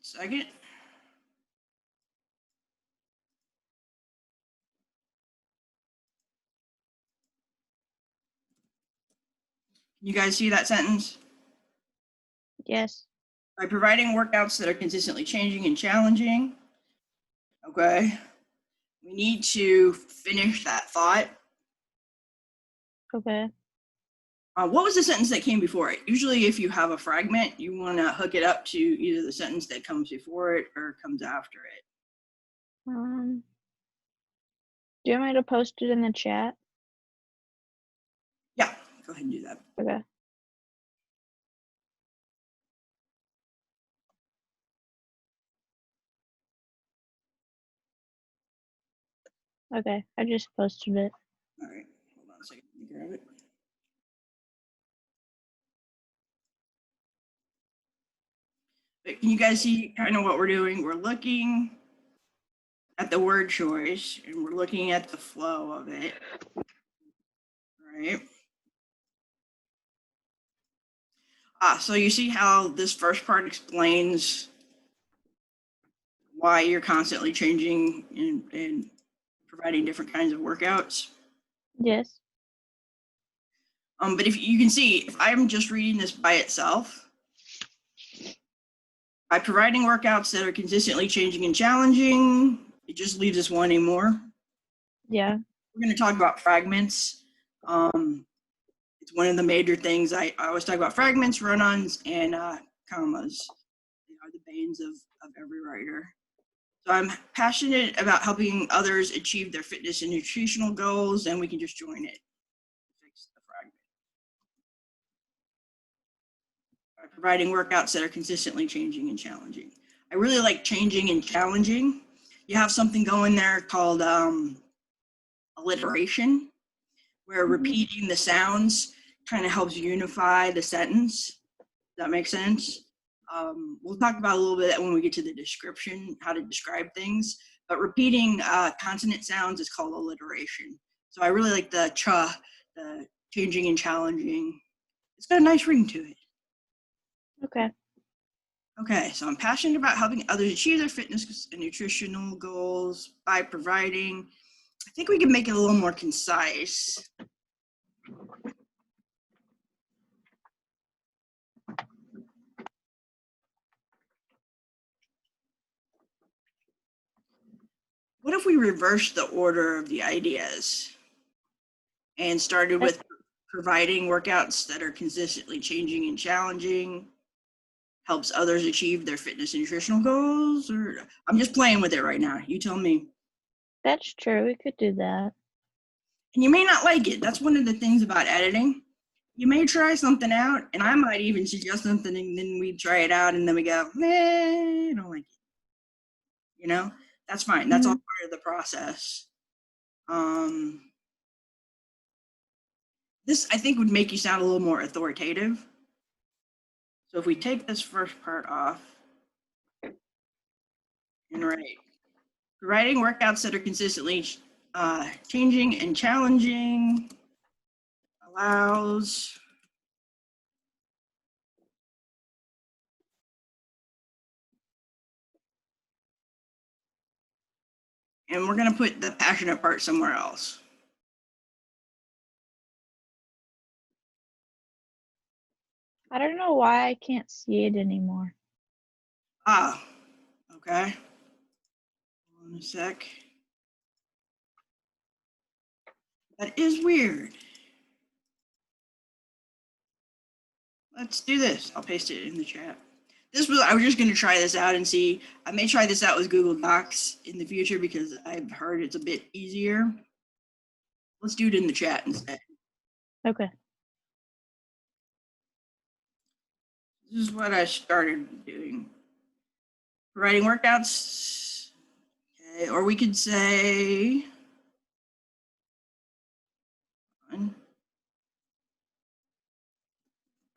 Second. You guys see that sentence? Yes. By providing workouts that are consistently changing and challenging. Okay. We need to finish that thought. Okay. What was the sentence that came before it? Usually if you have a fragment, you want to hook it up to either the sentence that comes before it or comes after it. Do you want me to post it in the chat? Yeah, go ahead and do that. Okay. Okay, I just posted it. All right, hold on a second, let me grab it. But can you guys see kind of what we're doing? We're looking at the word choice and we're looking at the flow of it, right? So you see how this first part explains why you're constantly changing and providing different kinds of workouts? Yes. But if you can see, if I'm just reading this by itself, by providing workouts that are consistently changing and challenging, it just leaves us wanting more. Yeah. We're going to talk about fragments. It's one of the major things. I always talk about fragments, run-ons, and commas. They are the banes of every writer. So I'm passionate about helping others achieve their fitness and nutritional goals, and we can just join it. Fix the fragment. By providing workouts that are consistently changing and challenging. I really like changing and challenging. You have something going there called alliteration, where repeating the sounds kind of helps unify the sentence. Does that make sense? We'll talk about a little bit when we get to the description, how to describe things, but repeating consonant sounds is called alliteration. So I really like the cha, the changing and challenging. It's got a nice ring to it. Okay. Okay, so I'm passionate about helping others achieve their fitness and nutritional goals by providing, I think we can make it a little more concise. What if we reverse the order of the ideas and started with providing workouts that are consistently changing and challenging, helps others achieve their fitness and nutritional goals? Or I'm just playing with it right now. You tell me. That's true. We could do that. And you may not like it. That's one of the things about editing. You may try something out, and I might even suggest something, and then we try it out, and then we go, I don't like it. You know, that's fine. That's all part of the process. This, I think, would make you sound a little more authoritative. So if we take this first part off and write, providing workouts that are consistently changing and challenging allows and we're going to put the passionate part somewhere else. I don't know why I can't see it anymore. Okay. Hold on a sec. That is weird. Let's do this. I'll paste it in the chat. I was just going to try this out and see. I may try this out with Google Docs in the future because I've heard it's a bit easier. Let's do it in the chat instead. Okay. This is what I started doing. Providing workouts. Okay, or we could say,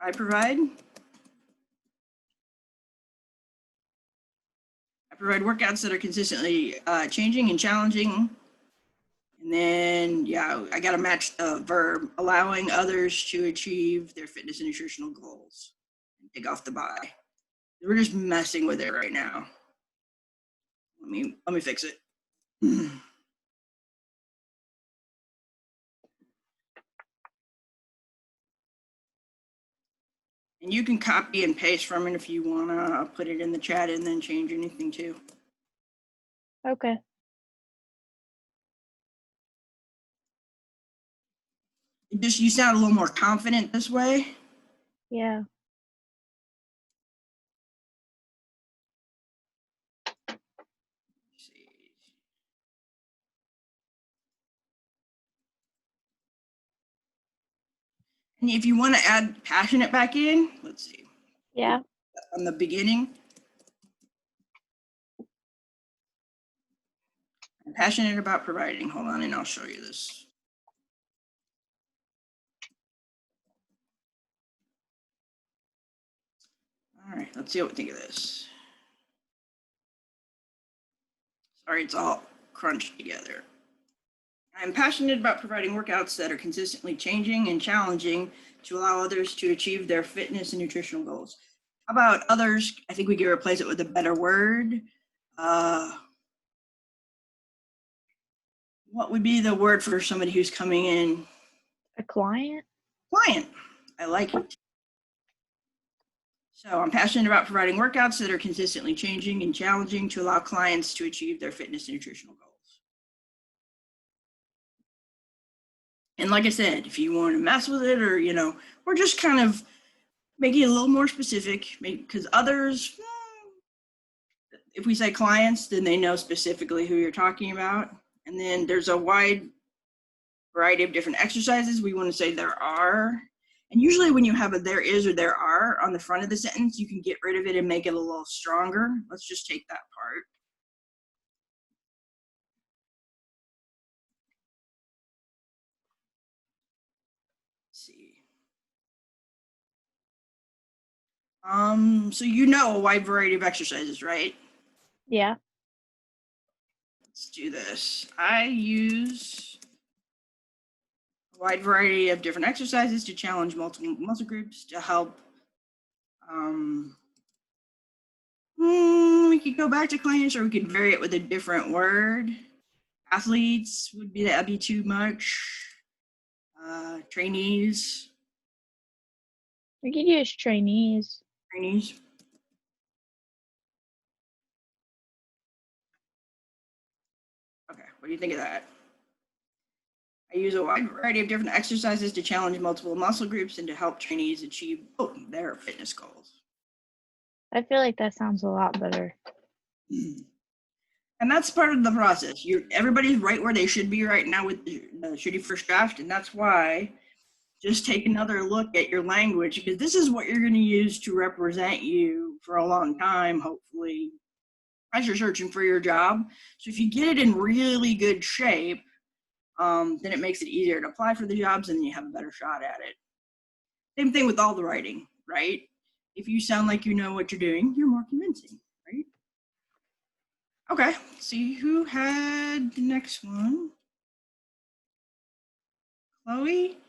I provide workouts that are consistently changing and challenging. And then, yeah, I got to match the verb, allowing others to achieve their fitness and nutritional goals. Take off the by. We're just messing with it right now. Let me fix it. And you can copy and paste from it if you want to put it in the chat and then change anything too. Okay. You sound a little more confident this way. Yeah. Let's see. And if you want to add passionate back in, let's see. Yeah. On the beginning. I'm passionate about providing. Hold on, and I'll show you this. All right, let's see what we think of this. Sorry, it's all crunched together. I'm passionate about providing workouts that are consistently changing and challenging to allow others to achieve their fitness and nutritional goals. How about others? I think we could replace it with a better word. What would be the word for somebody who's coming in? A client? Client. I like it. So I'm passionate about providing workouts that are consistently changing and challenging to allow clients to achieve their fitness and nutritional goals. And like I said, if you want to mess with it or, or just kind of make it a little more specific, because others, if we say clients, then they know specifically who you're talking about. And then there's a wide variety of different exercises. We want to say there are. And usually when you have a there is or there are on the front of the sentence, you can get rid of it and make it a little stronger. Let's just take that part. Let's see. So a wide variety of exercises, right? Yeah. Let's do this. I use a wide variety of different exercises to challenge multiple muscle groups to help. We could go back to clients, or we could vary it with a different word. Athletes that'd be too much. Trainees. We could use trainees. Trainees. Okay, what do you think of that? I use a wide variety of different exercises to challenge multiple muscle groups and to help trainees achieve their fitness goals. I feel like that sounds a lot better. And that's part of the process. Everybody's right where they should be right now with the shitty first draft, and that's why just take another look at your language, because this is what you're going to use to represent you for a long time, hopefully, as you're searching for your job. So if you get it in really good shape, then it makes it easier to apply for the jobs and you have a better shot at it. Same thing with all the writing, right? If you sound like you know what you're doing, you're more convincing, right? Okay, let's see who had the next one. Chloe?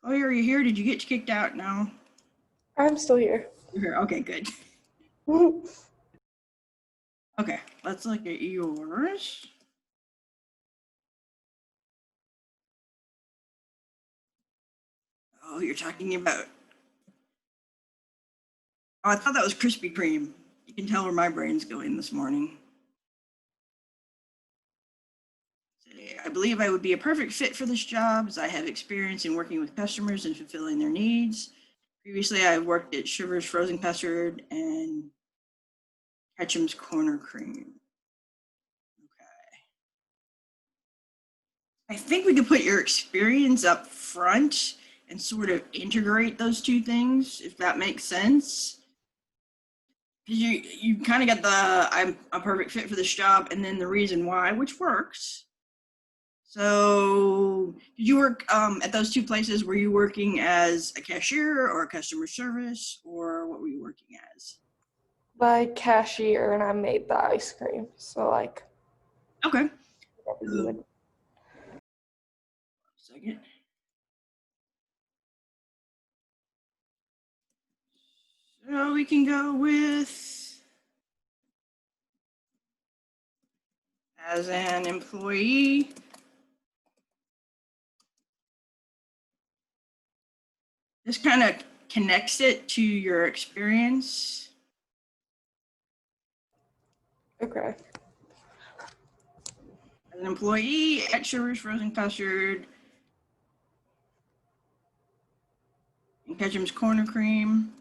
Chloe, are you here? Did you get kicked out? No. I'm still here. You're here. Okay, good. Okay, let's look at yours. Oh, you're talking about. Oh, I thought that was Krispy Kreme. You can tell where my brain's going this morning. I believe I would be a perfect fit for this job as I have experience in working with customers and fulfilling their needs. Previously, I've worked at Shiver's Frozen Custard and Ketchum's Corner Cream. Okay. I think we could put your experience up front and sort of integrate those two things, if that makes sense. Because you kind of got the I'm a perfect fit for this job and then the reason why, which works. So did you work at those two places? Were you working as a cashier or a customer service, or what were you working as? By cashier, and I made the ice cream. So like. Okay. Whatever you would. Second. So we can go with as an employee. This kind of connects it to your experience. Okay. As an employee at Sugar's Frozen Custard and Ketchum's Corner Cream.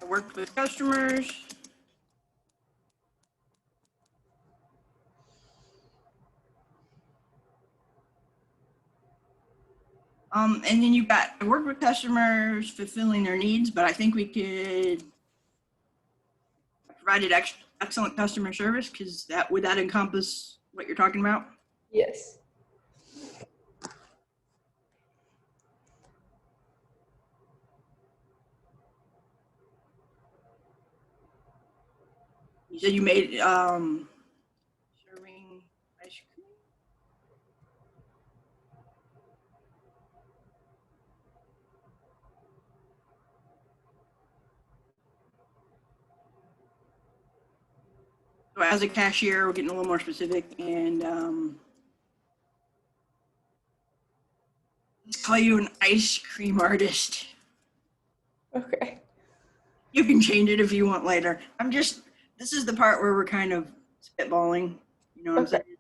I worked with customers. And then you've got, I work with customers fulfilling their needs, but I think we could provided excellent customer service, because would that encompass what you're talking about? Yes. You said you made serving ice cream. So as a cashier, we're getting a little more specific, and let's call you an ice cream artist. Okay. You can change it if you want later. This is the part where we're kind of spitballing, you know what I'm Okay. saying?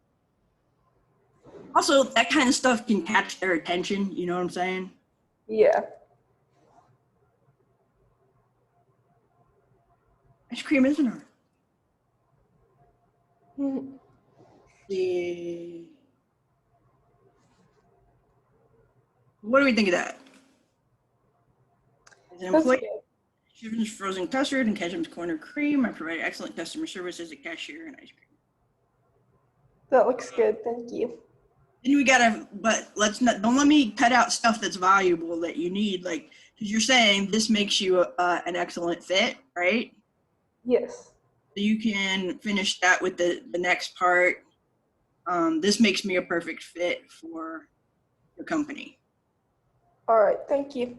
Also, that kind of stuff can catch their attention, you know what I'm saying? Yeah. Ice cream is an art. Mhm. What do we think of that? As an That's employee, good. Sugar's Frozen Custard and Ketchum's Corner Cream, I provide excellent customer service as a cashier and ice cream. That looks good. Thank you. Then we gotta, but don't let me cut out stuff that's valuable that you need, like, because you're saying this makes you an excellent fit, right? Yes. So you can finish that with the next part. This makes me a perfect fit for your company. All right. Thank you.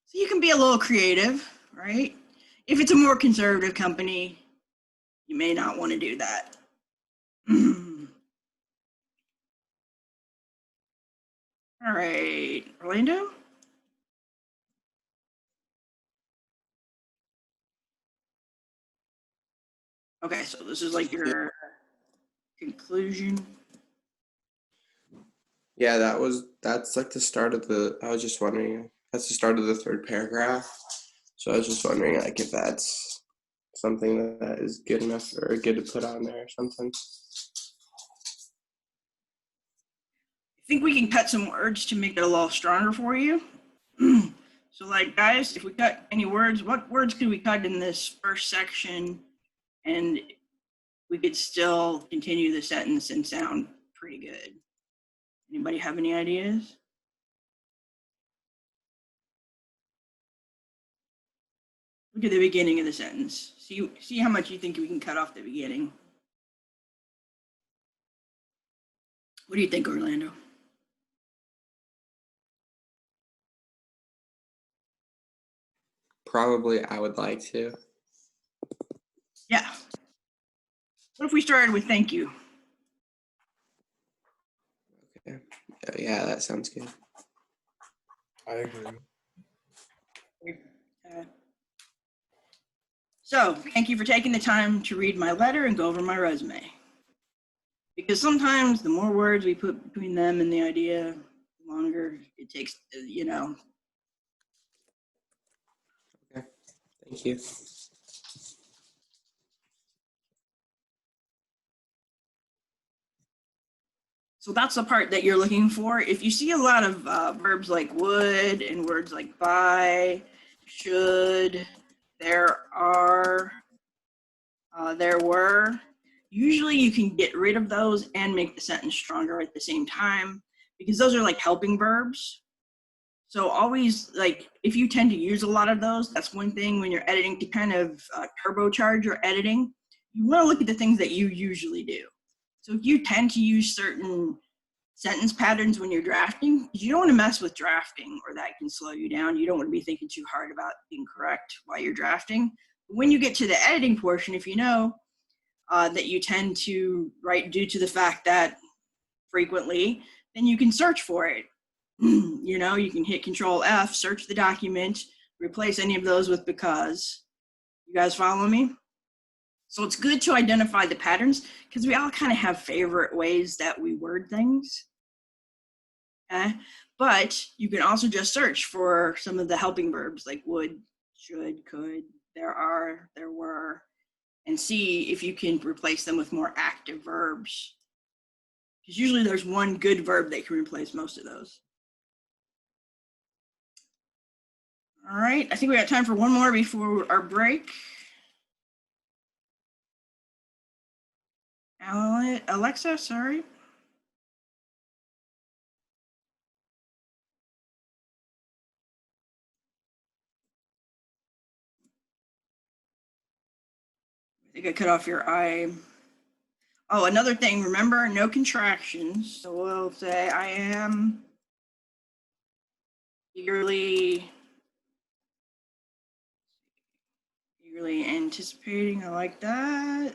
So you can be a little creative, right? If it's a more conservative company, you may not want to do that. All right, Orlando? Okay, so this is like your conclusion. Yeah, that's like the start of I was just wondering, that's the start of the third paragraph. So I was just wondering like if that's something that is good enough or good to put on there or something. I think we can cut some words to make it a little stronger for you. So like, guys, if we cut any words, what words could we cut in this first section and we could still continue the sentence and sound pretty good? Anybody have any ideas? Look at the beginning of the sentence. See how much you think we can cut off the beginning. What do you think, Orlando? Probably I would like to. Yeah. What if we started with thank you? Okay. Yeah, that sounds good. I agree. So, thank you for taking the time to read my letter and go over my resume. Because sometimes the more words we put between them and the idea, the longer it takes, you know. Okay. Thank you. So that's the part that you're looking for. If you see a lot of verbs like would and words like by, should, there are, there were, usually you can get rid of those and make the sentence stronger at the same time, because those are like helping verbs. So always, like, if you tend to use a lot of those, that's one thing when you're editing to kind of turbocharge your editing. You want to look at the things that you usually do. So if you tend to use certain sentence patterns when you're drafting, you don't want to mess with drafting, or that can slow you down. You don't want to be thinking too hard about being correct while you're drafting. But when you get to the editing portion, if you know that you tend to write due to the fact that frequently, then you can search for it. You know, you can hit Control F, search the document, replace any of those with because. You guys follow me? So it's good to identify the patterns because we all kind of have favorite ways that we word things. Okay? But you can also just search for some of the helping verbs like would, should, could, there are, there were, and see if you can replace them with more active verbs. Because usually there's one good verb that can replace most of those. All right, I think we got time for one more before our break. Alexa, sorry. I think I cut off your eye. Oh, another thing, remember, no contractions. So we'll say, I am eagerly anticipating. I like that.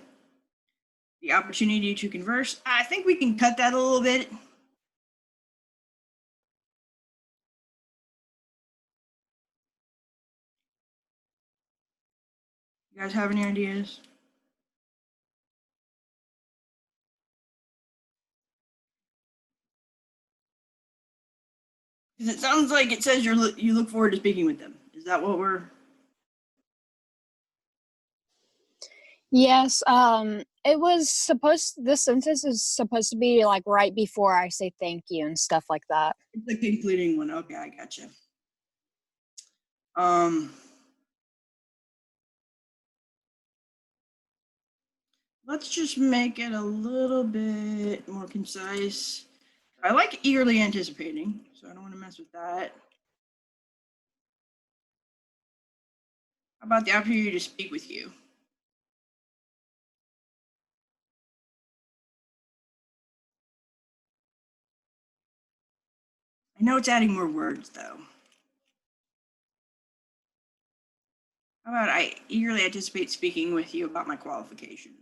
The opportunity to converse. I think we can cut that a little bit. You guys have any ideas? Because it sounds like it says you look forward to speaking with them. Is that what we're? Yes, this sentence is supposed to be like right before I say thank you and stuff like that. It's the concluding one. Okay, I gotcha. Let's just make it a little bit more concise. I like eagerly anticipating, so I don't want to mess with that. How about the opportunity to speak with you? I know it's adding more words, though. How about I eagerly anticipate speaking with you about my qualifications?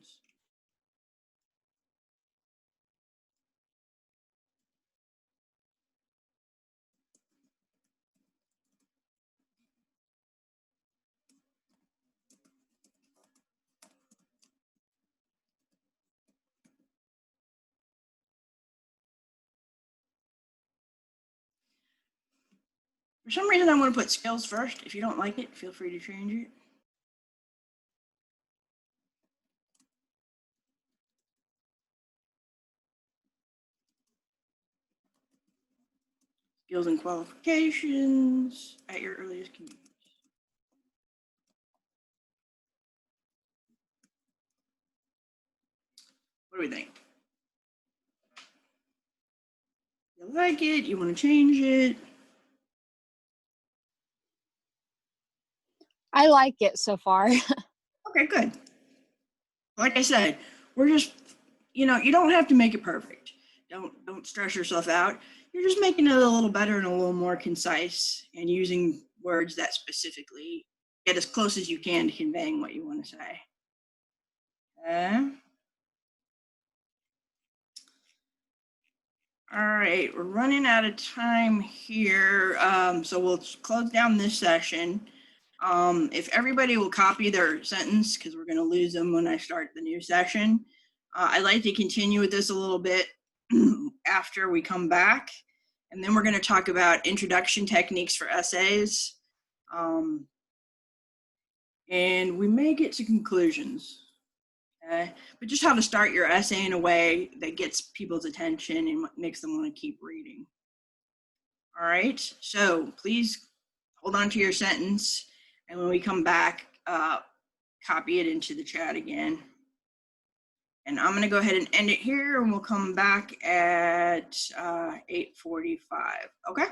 For some reason, I want to put skills first. If you don't like it, feel free to change it. Skills and qualifications at your earliest convenience. What do we think? You like it? You want to change it? I like it so far. Okay, good. Like I said, we're just, you know, you don't have to make it perfect. Don't stress yourself out. You're just making it a little better and a little more concise and using words that specifically get as close as you can to conveying what you want to say. Okay. All right, we're running out of time here, so we'll close down this session. If everybody will copy their sentence, because we're going to lose them when I start the new session, I'd like to continue with this a little bit after we come back, and then we're going to talk about introduction techniques for essays, and we may get to conclusions. Okay, but just how to start your essay in a way that gets people's attention and makes them want to keep reading. All right, so please hold on to your sentence, and when we come back, copy it into the chat again. And I'm gonna go ahead and end it here, and we'll come back at 8:45, okay?